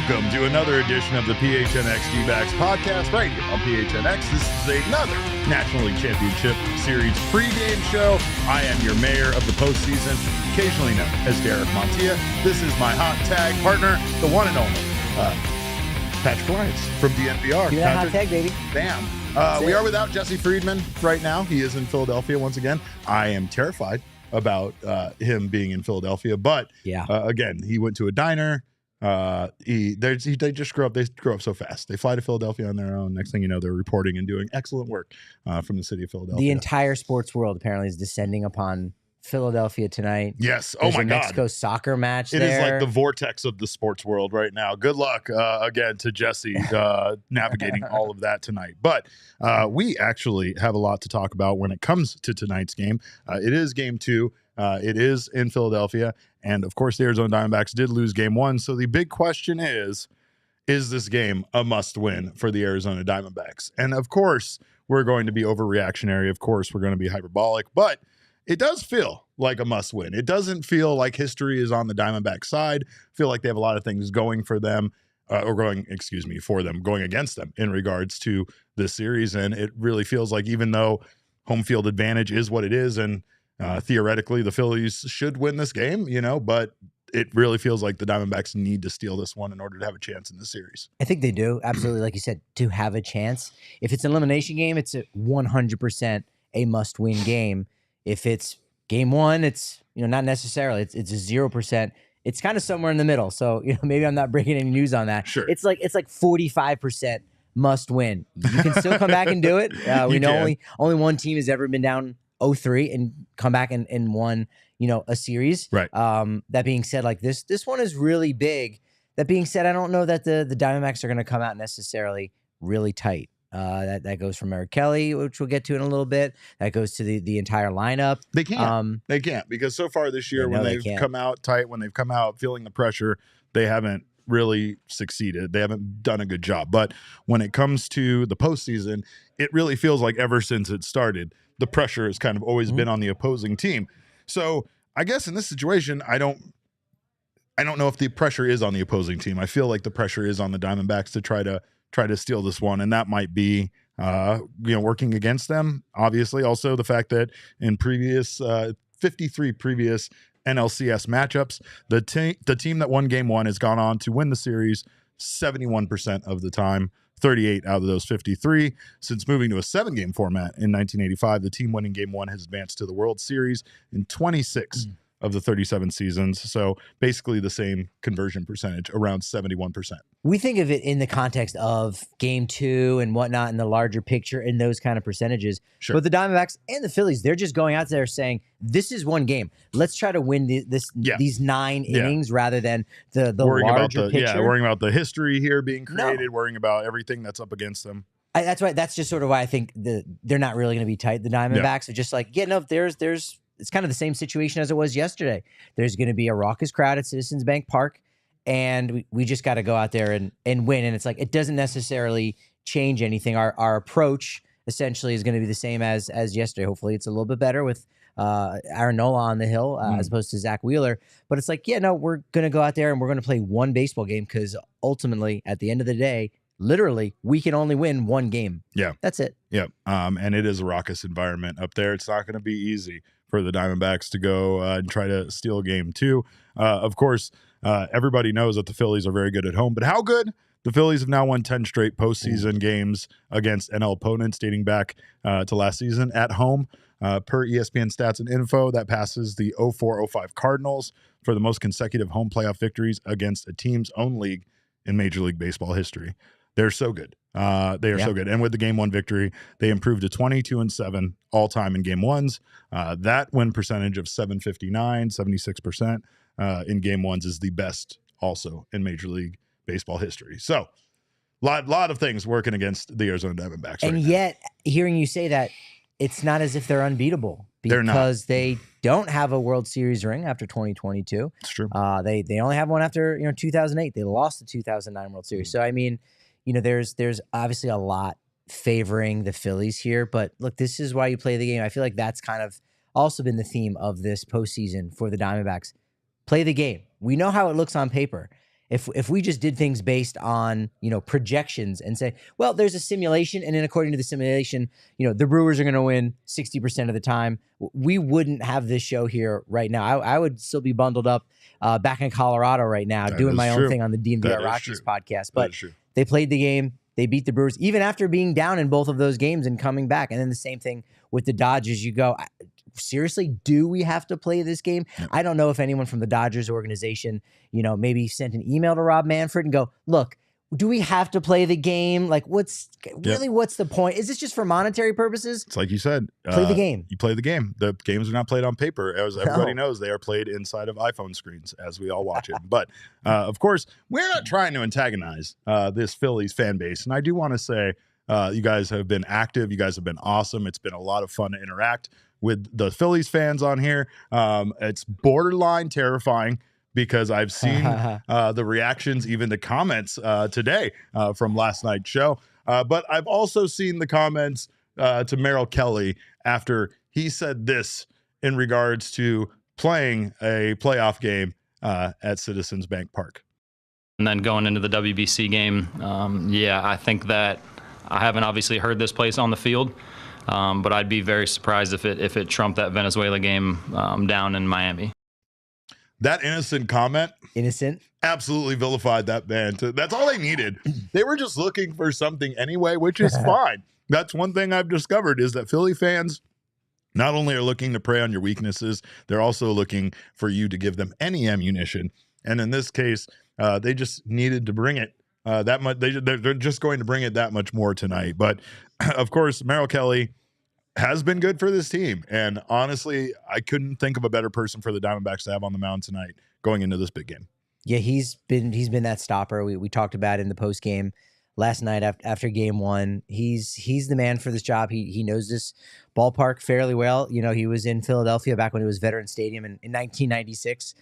Welcome to another edition of the PHNX D-backs podcast right here on PHNX. This is another National League Championship Series pregame show. I am your mayor of the postseason, occasionally known as Derek Montilla. This is my hot tag partner, the one and only Patrick Lyons from DNVR. Give me that hot tag, baby. Bam. We are without Jesse Friedman right now. He is in Philadelphia once again. I am terrified about him being in Philadelphia, but again, he went to a diner. They just grow up. They grow up so fast. They fly to Philadelphia on their own. Next thing you know, they're reporting and doing excellent work from the city of Philadelphia. The entire sports world apparently is descending upon Philadelphia tonight. Yes. There's my a God. Mexico soccer match. It is like the vortex of the sports world right now. Good luck again to Jesse navigating all of that tonight. But we actually have a lot to talk about when it comes to tonight's game. It is game 2. It is in Philadelphia. And, of course, the Arizona Diamondbacks did lose game 1. So the big question is this game a must-win for the Arizona Diamondbacks? And, of course, we're going to be overreactionary. Of course, we're going to be hyperbolic. But it does feel like a must-win. It doesn't feel like history is on the Diamondback side. I feel like they have a lot of things going for them. Going against them in regards to this series. And it really feels like even though home field advantage is what it is and theoretically, the Phillies should win this game, but it really feels like the Diamondbacks need to steal this one in order to have a chance in the series. I think they do. Absolutely. Like you said, to have a chance. If it's an elimination game, it's a 100% a must-win game. If it's game 1, it's, not necessarily. It's a 0%. It's kind of somewhere in the middle. So, maybe I'm not breaking any news on that. Sure. It's like 45% must win. You can still come back and do it. We know only one team has ever been down 0-3 and come back and won, a series. Right. That being said, like this one is really big. That being said, I don't know that the Diamondbacks are going to come out necessarily really tight. That goes from Merrill Kelly, which we'll get to in a little bit. That goes to the entire lineup. They can't. They can't because so far this year, when they've come out tight, when they've come out feeling the pressure, they haven't really succeeded. They haven't done a good job. But when it comes to the postseason, it really feels like ever since it started, the pressure has kind of always been on the opposing team. So I guess in this situation, I don't know if the pressure is on the opposing team. I feel like the pressure is on the Diamondbacks to try to steal this one, and that might be working against them. Obviously, also the fact that in 53 previous NLCS matchups, the team that won game 1 has gone on to win the series 71% of the time. 38 out of those 53. Since moving to a 7-game format in 1985, the team winning game 1 has advanced to the World Series in 26 of the 37 seasons. So basically the same conversion percentage, around 71%. We think of it in the context of game 2 and whatnot in the larger picture in those kind of percentages. Sure. But the Diamondbacks and the Phillies, they're just going out there saying, this is one game. Let's try to win these 9 innings rather than the larger picture. Worrying about the history here being created, worrying about everything that's up against them. That's right. That's just sort of why I think they're not really going to be tight. The Diamondbacks are just like, there's it's kind of the same situation as it was yesterday. There's going to be a raucous crowd at Citizens Bank Park, and we just got to go out there and win. And it's like, it doesn't necessarily change anything. Our approach essentially is going to be the same as yesterday. Hopefully it's a little bit better with Aaron Nola on the hill as opposed to Zach Wheeler. But it's like, we're going to go out there and we're going to play one baseball game because ultimately at the end of the day, literally, we can only win one game. Yeah. That's it. Yeah. And it is a raucous environment up there. It's not going to be easy for the Diamondbacks to go and try to steal game 2. Of course, everybody knows that the Phillies are very good at home, but how good? The Phillies have now won 10 straight postseason games against NL opponents dating back to last season at home. Per ESPN Stats and Info, that passes the 04-05 Cardinals for the most consecutive home playoff victories against a team's own league in Major League Baseball history. They're so good. They are so good. And with the game one victory, they improved to 22-7 all time in game ones. That win percentage of 76% in game ones is the best also in Major League Baseball history. So lot of things working against the Arizona Diamondbacks. And yet, hearing you say that, it's not as if they're unbeatable because they don't have a World Series ring after 2022. It's true. They only have one after 2008. They lost the 2009 World Series. So I mean, there's obviously a lot favoring the Phillies here. But look, this is why you play the game. I feel like that's kind of also been the theme of this postseason for the Diamondbacks. Play the game. We know how it looks on paper. If we just did things based on, projections and say, well, there's a simulation, and then according to the simulation, the Brewers are going to win 60% of the time, we wouldn't have this show here right now. I would still be bundled up back in Colorado right now doing my own thing on the DMV Rockies podcast. But they played the game. They beat the Brewers, even after being down in both of those games and coming back. And then the same thing with the Dodgers. You go, seriously, do we have to play this game? Yep. I don't know if anyone from the Dodgers organization, maybe sent an email to Rob Manfred and go, look, do we have to play the game? Like, what's the point? Is this just for monetary purposes? It's like you said. Play the game. You play the game. The games are not played on paper. As everybody knows, they are played inside of iPhone screens as we all watch it. But, of course, we're not trying to antagonize this Phillies fan base. And I do want to say you guys have been active. You guys have been awesome. It's been a lot of fun to interact with the Phillies fans on here. It's borderline terrifying because I've seen the reactions, even the comments today from last night's show. But I've also seen the comments to Merrill Kelly after he said this in regards to playing a playoff game at Citizens Bank Park. And then going into the WBC game, I think that I haven't obviously heard this place on the field. But I'd be very surprised if it trumped that Venezuela game down in Miami. That innocent comment, absolutely vilified that band. That's all they needed. They were just looking for something anyway, which is fine. That's one thing I've discovered is that Philly fans not only are looking to prey on your weaknesses, they're also looking for you to give them any ammunition. And in this case, they just needed to bring it that much. They're just going to bring it that much more tonight. But of course, Merrill Kelly has been good for this team. And honestly, I couldn't think of a better person for the Diamondbacks to have on the mound tonight going into this big game. Yeah, he's been that stopper. We talked about it in the post game last night after game one. He's the man for this job. He knows this ballpark fairly well. He was in Philadelphia back when it was Veterans Stadium in 1996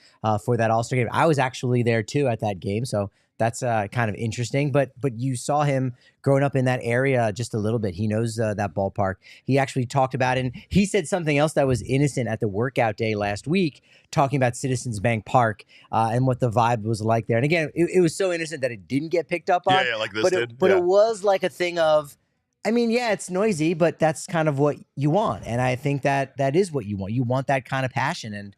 for that All-Star game. I was actually there too at that game, so that's kind of interesting. But you saw him growing up in that area just a little bit. He knows that ballpark. He actually talked about it, and he said something else that was innocent at the workout day last week, talking about Citizens Bank Park and what the vibe was like there. And again, it was so innocent that it didn't get picked up on. Yeah, like this did. But it was like a thing of, I mean, yeah, it's noisy, but that's kind of what you want. And I think that is what you want. You want that kind of passion. And,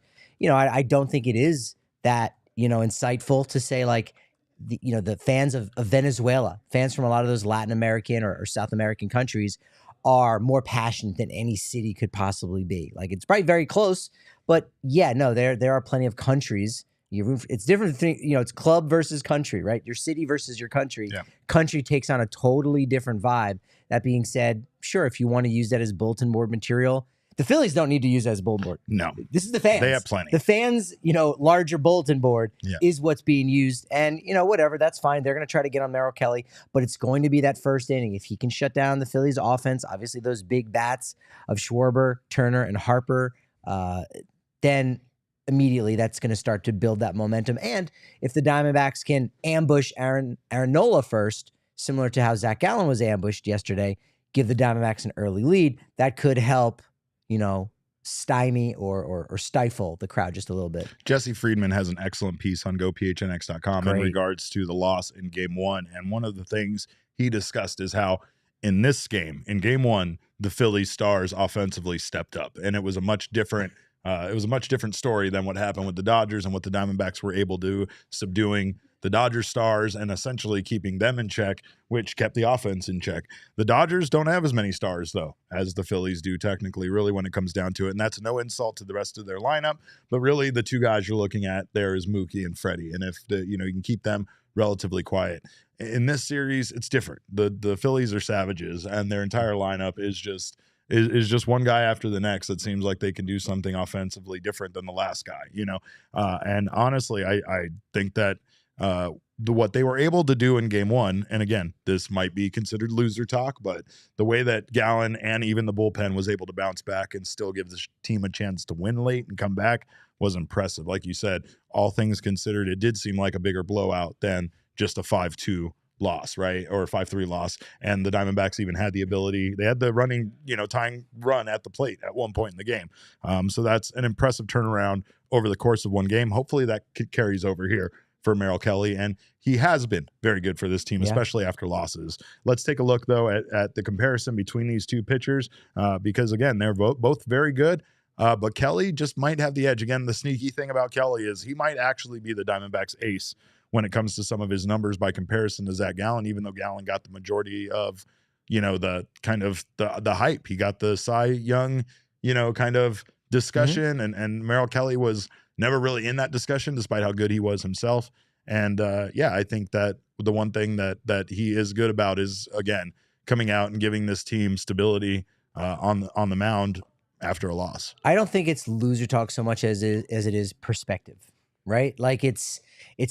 I don't think it is that, insightful to say like, the fans of Venezuela, fans from a lot of those Latin American or South American countries are more passionate than any city could possibly be. Like, it's probably very close, but yeah, no, there are plenty of countries. It's different. It's club versus country, right? Your city versus your country. Yeah. Country takes on a totally different vibe. That being said, sure, if you want to use that as bulletin board material, the Phillies don't need to use that as bulletin board. No. This is the fans. They have plenty. The fans, larger bulletin board is what's being used. And, whatever, that's fine. They're going to try to get on Merrill Kelly, but it's going to be that first inning. If he can shut down the Phillies offense, obviously those big bats of Schwarber, Turner, and Harper, then immediately that's going to start to build that momentum. And if the Diamondbacks can ambush Aaron Nola first, similar to how Zach Gallen was ambushed yesterday, give the Diamondbacks an early lead, that could help stymie or stifle the crowd just a little bit. Jesse Friedman has an excellent piece on gophnx.com in regards to the loss in game one. And one of the things he discussed is how in this game, in game one, the Phillies stars offensively stepped up. And it was a much different story than what happened with the Dodgers and what the Diamondbacks were able to do, subduing the Dodgers stars and essentially keeping them in check, which kept the offense in check. The Dodgers don't have as many stars, though, as the Phillies do technically, really, when it comes down to it. And that's no insult to the rest of their lineup. But really, the two guys you're looking at there is Mookie and Freddie. And if you can keep them relatively quiet. In this series, it's different. The Phillies are savages, and their entire lineup is just one guy after the next. It seems like they can do something offensively different than the last guy, and honestly, I think that what they were able to do in game one, and again, this might be considered loser talk, but the way that Gallen and even the bullpen was able to bounce back and still give the team a chance to win late and come back was impressive. Like you said, all things considered, it did seem like a bigger blowout than just a 5-2 loss, right? Or a 5-3 loss. And the Diamondbacks even had the ability, they had the running, tying run at the plate at one point in the game. So that's an impressive turnaround over the course of one game. Hopefully that carries over here for Merrill Kelly. And he has been very good for this team, especially after losses. Let's take a look, though, at the comparison between these two pitchers, because, again, they're both very good. But Kelly just might have the edge. Again, the sneaky thing about Kelly is he might actually be the Diamondbacks ace when it comes to some of his numbers by comparison to Zach Gallen, even though Gallen got the majority of, the kind of the hype. He got the Cy Young, kind of discussion, and Merrill Kelly was never really in that discussion, despite how good he was himself. And I think that the one thing that he is good about is, again, coming out and giving this team stability on the mound after a loss. I don't think it's loser talk so much as it is perspective, right? Like it's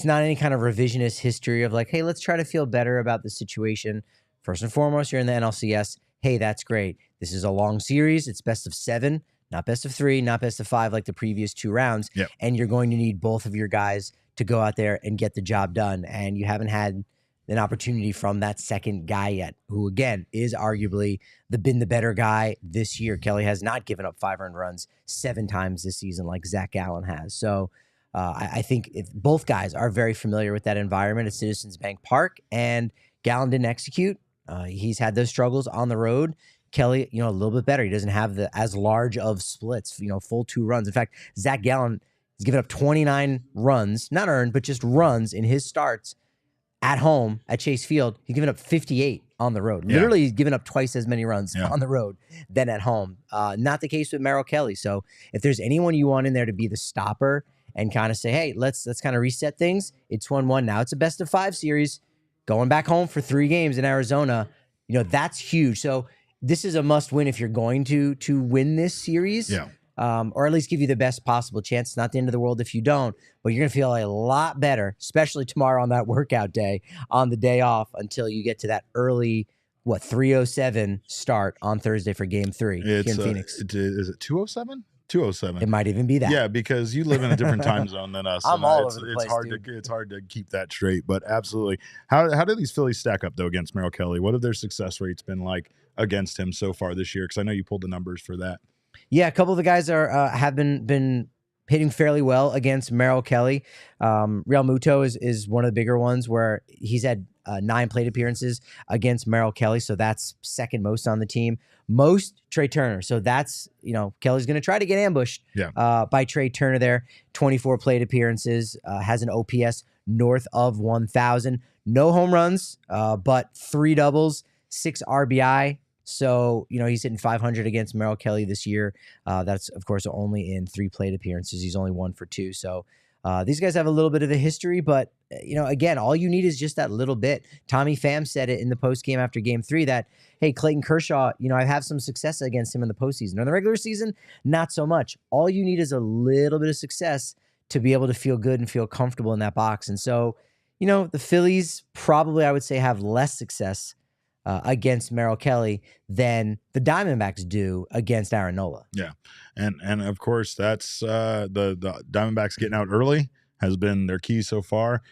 not any kind of revisionist history of like, hey, let's try to feel better about the situation. First and foremost, you're in the NLCS. Hey, that's great. This is a long series. It's best of 7, not best of 3, not best of 5 like the previous 2 rounds. Yep. And you're going to need both of your guys to go out there and get the job done. And you haven't had an opportunity from that second guy yet, who, again, is arguably been the better guy this year. Kelly has not given up 5 earned runs 7 times this season like Zach Gallen has. So I think if both guys are very familiar with that environment at Citizens Bank Park, and Gallen didn't execute. He's had those struggles on the road. Kelly, a little bit better. He doesn't have as large of splits, full 2 runs. In fact, Zach Gallen has given up 29 runs, not earned, but just runs in his starts at home at Chase Field. He's given up 58 on the road. Literally, he's given up twice as many runs on the road than at home. Not the case with Merrill Kelly. So if there's anyone you want in there to be the stopper and kind of say, hey, let's kind of reset things, it's 1-1. Now it's a best of 5 series. Going back home for 3 games in Arizona, that's huge. So this is a must win if you're going to win this series. Yeah. Or at least give you the best possible chance. It's not the end of the world if you don't, but you're going to feel a lot better, especially tomorrow on that workout day, on the day off, until you get to that early, 3:07 start on Thursday for Game 3 here in Phoenix. Is it 2:07? 2:07. It might even be that. Yeah, because you live in a different time zone than us. I'm all over the place, It's hard to keep that straight, but absolutely. How do these Phillies stack up, though, against Merrill Kelly? What have their success rates been like against him so far this year? Because I know you pulled the numbers for that. Yeah, a couple of the guys have been hitting fairly well against Merrill Kelly. Real Muto is one of the bigger ones where he's had 9 plate appearances against Merrill Kelly, so that's second most on the team. Most Trey Turner, so that's Kelly's going to try to get ambushed by Trey Turner there. 24 plate appearances, has an OPS north of 1,000. No home runs, but 3 doubles, 6 RBI. So, he's hitting 500 against Merrill Kelly this year. That's, of course, only in 3 plate appearances. He's only 1 for 2. So these guys have a little bit of a history, but, again, all you need is just that little bit. Tommy Pham said it in the postgame after Game 3 that, hey, Clayton Kershaw, I have some success against him in the postseason. In the regular season, not so much. All you need is a little bit of success to be able to feel good and feel comfortable in that box. And so, the Phillies probably, I would say, have less success against Merrill Kelly than the Diamondbacks do against Aaron Nola. Yeah. And of course, that's the Diamondbacks getting out early has been their key so far.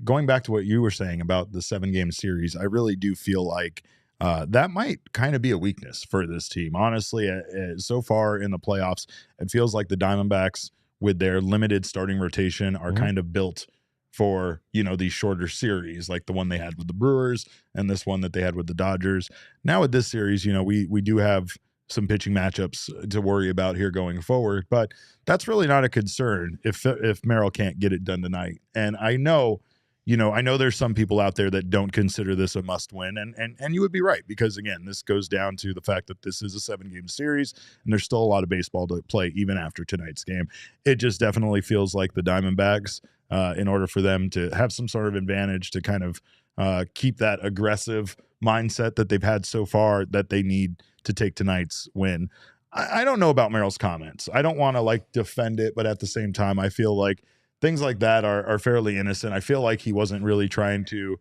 Going back to what you were saying about the 7-game series, I really do feel like that might kind of be a weakness for this team. Honestly, so far in the playoffs, it feels like the Diamondbacks, with their limited starting rotation, are kind of built for, these shorter series, like the one they had with the Brewers and this one that they had with the Dodgers. Now with this series, we do have some pitching matchups to worry about here going forward, but that's really not a concern if Merrill can't get it done tonight. And I know there's some people out there that don't consider this a must win, and you would be right, because again, this goes down to the fact that this is a 7-game series and there's still a lot of baseball to play even after tonight's game. It just definitely feels like the Diamondbacks in order for them to have some sort of advantage to kind of keep that aggressive mindset that they've had so far that they need to take tonight's win. I don't know about Merrill's comments. I don't want to like defend it, but at the same time, I feel like things like that are fairly innocent. I feel like he wasn't really trying to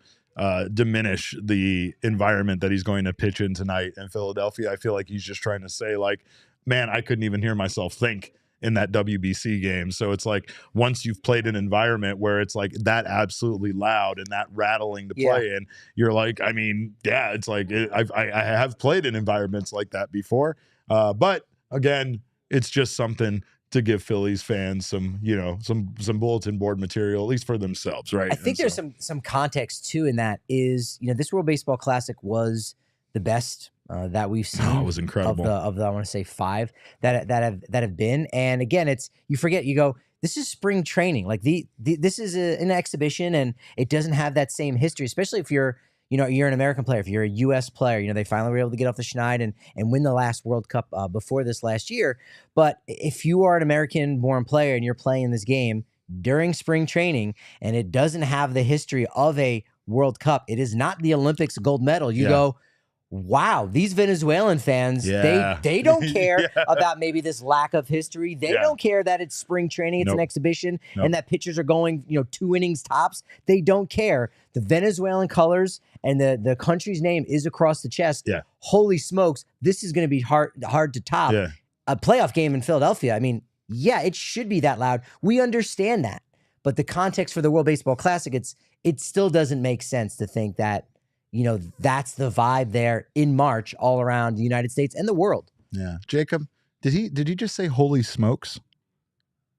diminish the environment that he's going to pitch in tonight in Philadelphia. I feel like he's just trying to say like, man, I couldn't even hear myself think in that WBC game. So it's like once you've played an environment where it's like that absolutely loud and that rattling to play in, you're like, I mean, yeah, it's like I have played in environments like that before. But again, it's just something to give Phillies fans some, you know, some bulletin board material, at least for themselves, right? I think there's some context too in that is, you know, this World Baseball Classic was the best that we've seen. Oh, it was incredible. Of the I want to say 5 that have been. And again, you forget, you go, this is spring training. Like this is an exhibition, and it doesn't have that same history, especially if you're an American player, if you're a U.S. player. You know, they finally were able to get off the schneid and win the last World Cup before this last year. But if you are an American-born player and you're playing this game during spring training and it doesn't have the history of a World Cup, it is not the Olympics gold medal, you go, wow, these Venezuelan fans, they don't care about maybe this lack of history. They don't care that it's spring training, it's an exhibition, and that pitchers are going, 2 innings tops. They don't care. The Venezuelan colors and the country's name is across the chest. Yeah. Holy smokes, this is going to be hard to top. Yeah. A playoff game in Philadelphia, I mean, it should be that loud. We understand that. But the context for the World Baseball Classic, it still doesn't make sense to think that, that's the vibe there in March all around the United States and the world. Yeah. Jacob, did he just say holy smokes?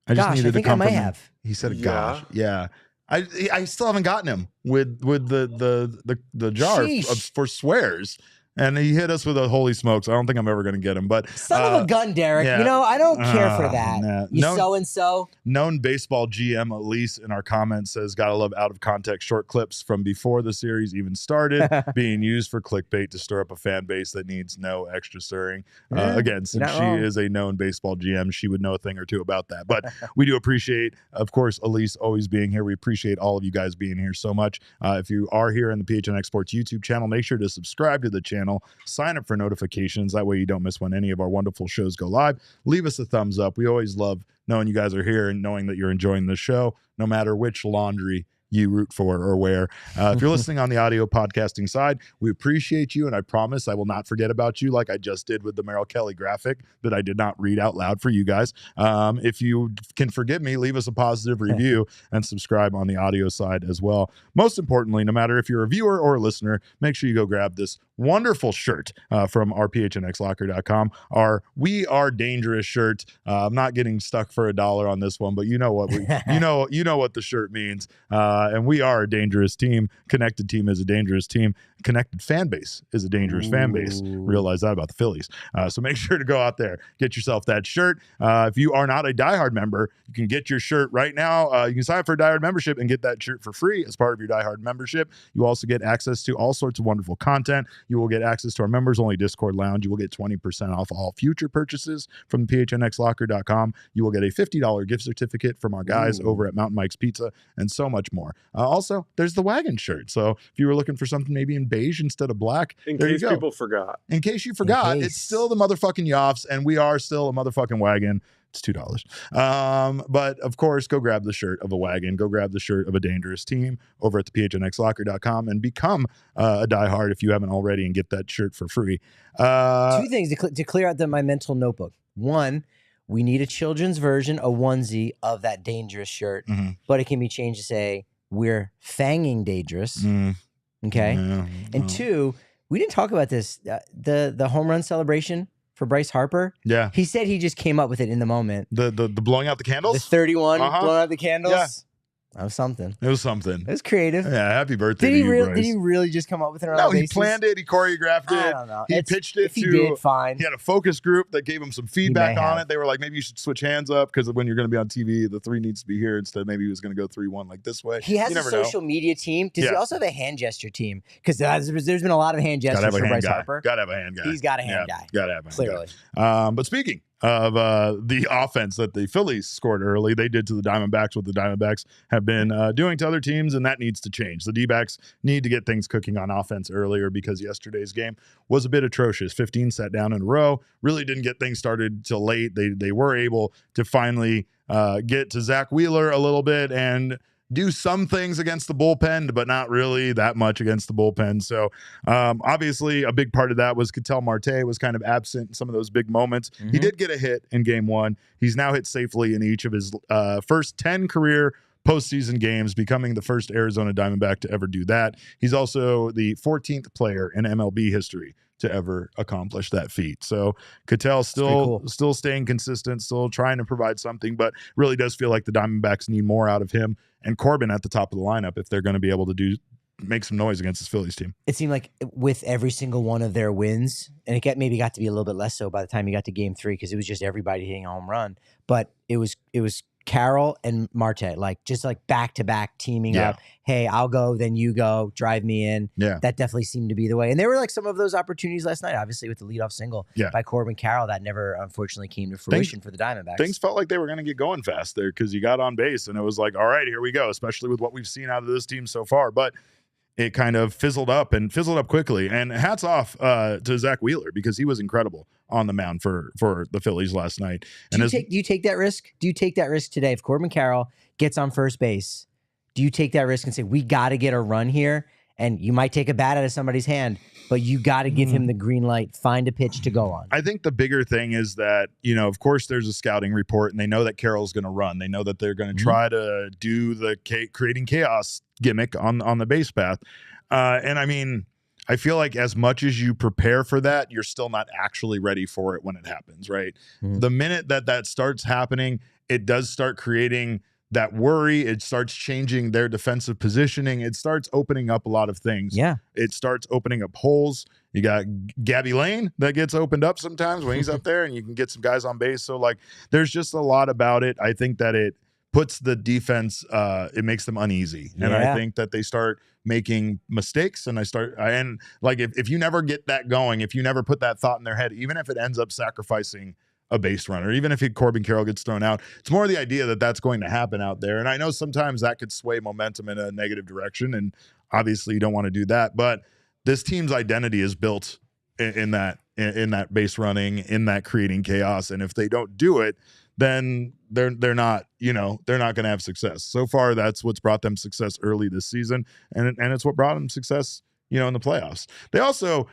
I think I might have. He said gosh. Yeah. I still haven't gotten him with the jar for swears. And he hit us with a holy smokes. I don't think I'm ever going to get him. But son of a gun, Derek. Yeah. I don't care for that. Nah. So-and-so. Known baseball GM Elise in our comments says, gotta love out of context short clips from before the series even started being used for clickbait to stir up a fan base that needs no extra stirring. Again, since she is a known baseball GM, she would know a thing or two about that. But we do appreciate, of course, Elise always being here. We appreciate all of you guys being here so much. If you are here in the PHNX Sports YouTube channel, make sure to subscribe to the channel. Sign up for notifications. That way you don't miss when any of our wonderful shows go live. Leave us a thumbs up. We always love knowing you guys are here and knowing that you're enjoying the show, no matter which laundry you root for or wear. If you're listening on the audio podcasting side, we appreciate you, and I promise I will not forget about you like I just did with the Merrill Kelly graphic that I did not read out loud for you guys. If you can forgive me, leave us a positive review and subscribe on the audio side as well. Most importantly, no matter if you're a viewer or a listener, make sure you go grab this wonderful shirt from our PHNXLocker.com. Our We Are Dangerous shirt. I'm not getting stuck for $1 on this one, but you know what you know what the shirt means. And we are a dangerous team. Connected team is a dangerous team. Connected fan base is a dangerous fan base. Realize that about the Phillies. So make sure to go out there, get yourself that shirt. If you are not a diehard member, you can get your shirt right now. You can sign up for a diehard membership and get that shirt for free as part of your diehard membership. You also get access to all sorts of wonderful content. You will get access to our members only Discord lounge. You will get 20% off all future purchases from PHNXLocker.com. You will get a $50 gift certificate from our guys over at Mountain Mike's Pizza and so much more. Also, there's the wagon shirt. So if you were looking for something maybe in beige instead of black, in case people forgot. In case you forgot, it's still the motherfucking Yoffs, and we are still a motherfucking wagon. It's $2. But of course, go grab the shirt of a wagon. Go grab the shirt of a dangerous team over at the PHNXLocker.com and become a diehard if you haven't already and get that shirt for free. 2 things to clear out my mental notebook. 1, we need a children's version, a onesie of that dangerous shirt, but it can be changed to say, we're fanging dangerous. Okay. And 2, we didn't talk about this. The home run celebration for Bryce Harper. Yeah. He said he just came up with it in the moment. The blowing out the candles? The 31 blowing out the candles. Yeah. That was something. It was something. It was creative. Yeah, happy birthday to you, Bryce. Did he really just come up with it on No, basis? he planned it. He choreographed it. I don't know. He pitched it if he did, fine. He had a focus group that gave him some feedback on it. They were like, maybe you should switch hands up because when you're going to be on TV, the 3 needs to be here instead. Maybe he was going to go 3-1 like this way. He has a social media team. Does he also have a hand gesture team? Because there's been a lot of hand gestures for Bryce Harper. Got to have a hand guy. He's got a hand guy. Got to have a hand clearly. guy. But speaking of the offense that the Phillies scored early. They did to the Diamondbacks what the Diamondbacks have been doing to other teams, and that needs to change. The D-backs need to get things cooking on offense earlier because yesterday's game was a bit atrocious. 15 sat down in a row, really didn't get things started till late. They were able to finally get to Zach Wheeler a little bit and do some things against the bullpen, but not really that much against the bullpen. So obviously a big part of that was Ketel Marte was kind of absent in some of those big moments. Mm-hmm. He did get a hit in game one. He's now hit safely in each of his first 10 career postseason games, becoming the first Arizona Diamondback to ever do that. He's also the 14th player in MLB history to ever accomplish that feat. So Ketel still staying consistent, still trying to provide something, but really does feel like the Diamondbacks need more out of him and Corbin at the top of the lineup if they're going to be able to make some noise against this Phillies team. It seemed like with every single one of their wins, and it maybe got to be a little bit less so by the time you got to game 3 because it was just everybody hitting a home run, but it was Carroll and Marte, just back to back teaming up. Hey, I'll go, then you go, drive me in. Yeah. That definitely seemed to be the way. And there were some of those opportunities last night, obviously with the leadoff single by Corbin Carroll that never unfortunately came to fruition for the Diamondbacks. Things felt like they were going to get going fast there because you got on base and it was like, all right, here we go, especially with what we've seen out of this team so far. But it kind of fizzled up quickly. And hats off to Zach Wheeler because he was incredible on the mound for the Phillies last night. Do you take that risk? Do you take that risk today? If Corbin Carroll gets on first base, do you take that risk and say, we got to get a run here? And you might take a bat out of somebody's hand, but you got to give him the green light, find a pitch to go on. I think the bigger thing is that, of course, there's a scouting report, and they know that Carroll's going to run. They know that they're going to try to do the creating chaos gimmick on the base path. And I mean, I feel like as much as you prepare for that, you're still not actually ready for it when it happens, right? Mm-hmm. The minute that starts happening, it does start creating that worry. It starts changing their defensive positioning. It starts opening up a lot of things. Yeah. It starts opening up holes. You got Gabby Lane that gets opened up sometimes when he's up there and you can get some guys on base. So there's just a lot about it. I think that it puts the defense, it makes them uneasy. And I think that they start making mistakes and if you never get that going, if you never put that thought in their head, even if it ends up sacrificing a base runner, even if Corbin Carroll gets thrown out, it's more the idea that that's going to happen out there. And I know sometimes that could sway momentum in a negative direction. And obviously you don't want to do that, but this team's identity is built in that base running, in that creating chaos. And if they don't do it, then they're not going to have success. So far, that's what's brought them success early this season. And it's what brought them success, in the playoffs. They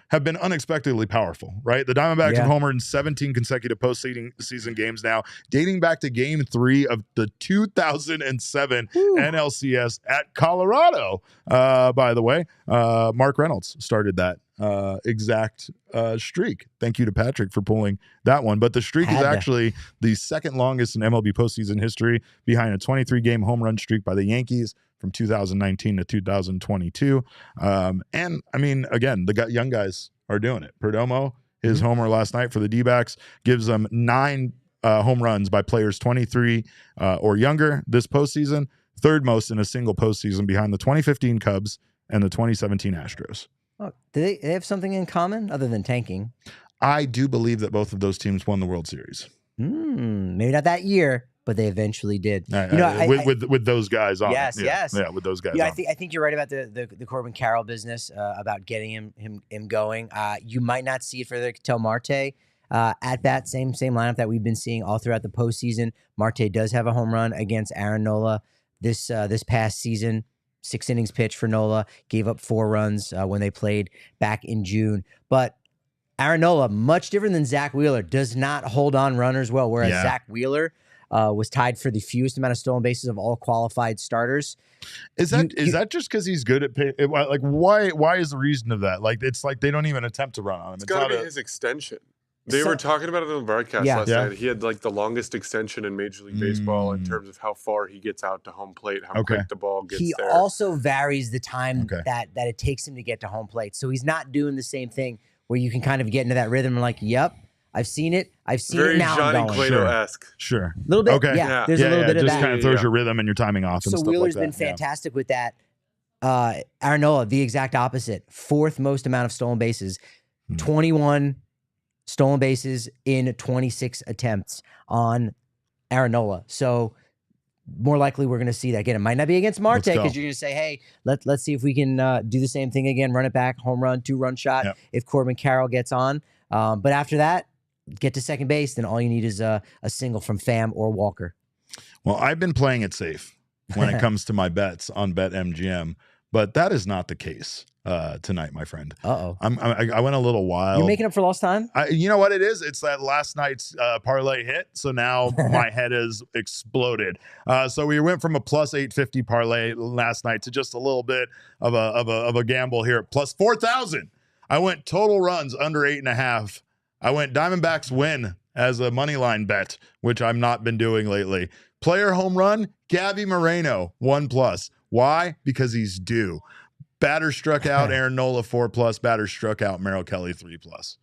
have been unexpectedly powerful, right? The Diamondbacks have homered in 17 consecutive postseason games now, dating back to game 3 of the 2007 NLCS at Colorado. By the way, Mark Reynolds started that exact streak. Thank you to Patrick for pulling that one. But the streak is actually the second longest in MLB postseason history, behind a 23-game home run streak by the Yankees from 2019 to 2022. And I mean, again, the young guys are doing it. Perdomo, his homer last night for the D-backs, gives them 9 home runs by players 23 or younger this postseason, third most in a single postseason behind the 2015 Cubs and the 2017 Astros. Oh, do they have something in common other than tanking? I do believe that both of those teams won the World Series. Maybe not that year, but they eventually did. With those guys on. Yes, yes. Yeah, with those guys on. I think you're right about the Corbin Carroll business, about getting him going. You might not see it for the Ketel Marte at that same lineup that we've been seeing all throughout the postseason. Marte does have a home run against Aaron Nola this past season. 6 innings pitched for Nola, gave up 4 runs when they played back in June. But Aaron Nola, much different than Zach Wheeler, does not hold on runners well, whereas Zach Wheeler was tied for the fewest amount of stolen bases of all qualified starters. Is that just because he's good at why is the reason of that? It's like they don't even attempt to run on him. It's got to be his extension. They were talking about it on the broadcast last night. He had the longest extension in Major League Baseball in terms of how far he gets out to home plate, how quick the ball gets there. He also varies the time that it takes him to get to home plate. So he's not doing the same thing where you can kind of get into that rhythm and I've seen it. I've seen it now. Very Johnny Cueto-esque. Sure. A little bit. Okay. Yeah. There's a little bit of that. It just kind of throws your rhythm and your timing off and stuff like that. So Wheeler's been fantastic with that. Aaron Nola, the exact opposite. 4th most amount of stolen bases. 21 stolen bases in 26 attempts on Aaron Nola. So more likely we're going to see that again. It might not be against Marte because you're going to say, hey, let's see if we can do the same thing again, run it back, home run, 2-run shot if Corbin Carroll gets on. But after that, get to second base, then all you need is a single from Pham or Walker. Well, I've been playing it safe when it comes to my bets on BetMGM, but that is not the case tonight, my friend. I went a little wild. You're making up for lost time? You know what it is? It's that last night's parlay hit, so now my head has exploded. So we went from a plus 850 parlay last night to just a little bit of a gamble here, plus 4,000. I went total runs under 8.5. I went Diamondbacks win as a money line bet, which I've not been doing lately. Player home run, Gabby Moreno, 1+. Why? Because he's due. Batter struck out, Aaron Nola, 4+. Batter struck out, Merrill Kelly, 3+.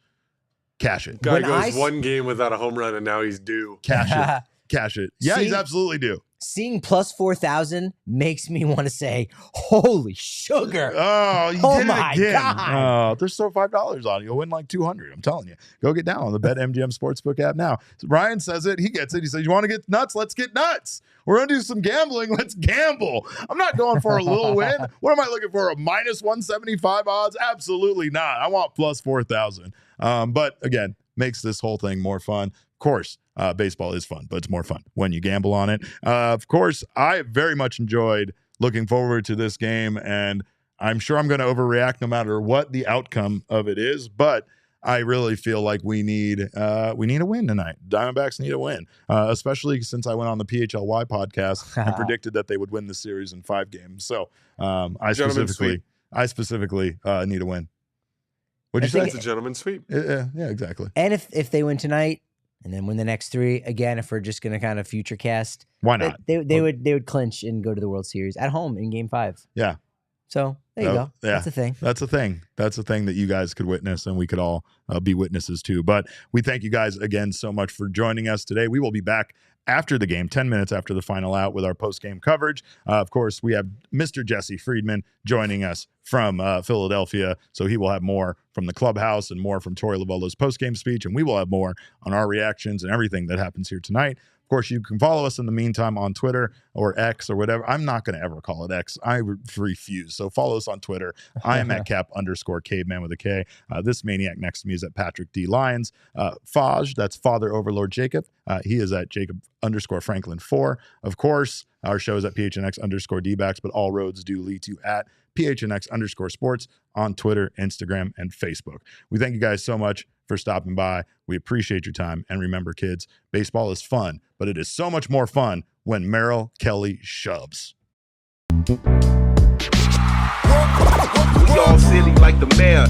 Cash it. Guy goes one game without a home run, and now he's due. Cash it. Cash it. Yeah, he's absolutely due. Seeing plus 4,000 makes me want to say, holy sugar. Oh, you did it again. God. Oh, there's still $5 on it. You'll win like 200. I'm telling you. Go get down on the BetMGM Sportsbook app now. So Ryan says it. He gets it. He says, you want to get nuts? Let's get nuts. We're going to do some gambling. Let's gamble. I'm not going for a little win. What am I looking for? A minus 175 odds? Absolutely not. I want plus 4,000. But again, makes this whole thing more fun. Of course, baseball is fun, but it's more fun when you gamble on it. Of course, I very much enjoyed looking forward to this game, and I'm sure I'm going to overreact no matter what the outcome of it is, but I really feel like we need a win tonight. Diamondbacks need a win, especially since I went on the PHLY podcast and predicted that they would win the series in 5 games. So I specifically need a win. What'd you say? It's a gentleman's sweep. Yeah, exactly. And if they win tonight and then win the next 3, again, if we're just going to kind of future cast, why not? They would clinch and go to the World Series at home in Game 5. Yeah. So there you go. Yeah. That's a thing. That's a thing. That's a thing that you guys could witness, and we could all be witnesses to. But we thank you guys again so much for joining us today. We will be back after the game, 10 minutes after the final out, with our post-game coverage. Of course, we have Mr. Jesse Friedman joining us from Philadelphia, so he will have more from the clubhouse and more from Torey Lovullo's post-game speech, and we will have more on our reactions and everything that happens here tonight. Of course, you can follow us in the meantime on Twitter or X or whatever. I'm not going to ever call it X. I refuse. So follow us on Twitter. I am at Cap_caveman with a K. This maniac next to me is at Patrick D. Lyons. Faj, that's Father Overlord Jacob. He is at Jacob_Franklin4. Of course, our show is at PHNX D-backs, but all roads do lead to at PHNX_sports on Twitter, Instagram, and Facebook. We thank you guys so much for stopping by. We appreciate your time. And remember, kids, baseball is fun, but it is so much more fun when Merrill Kelly shoves. We all silly like the mayor.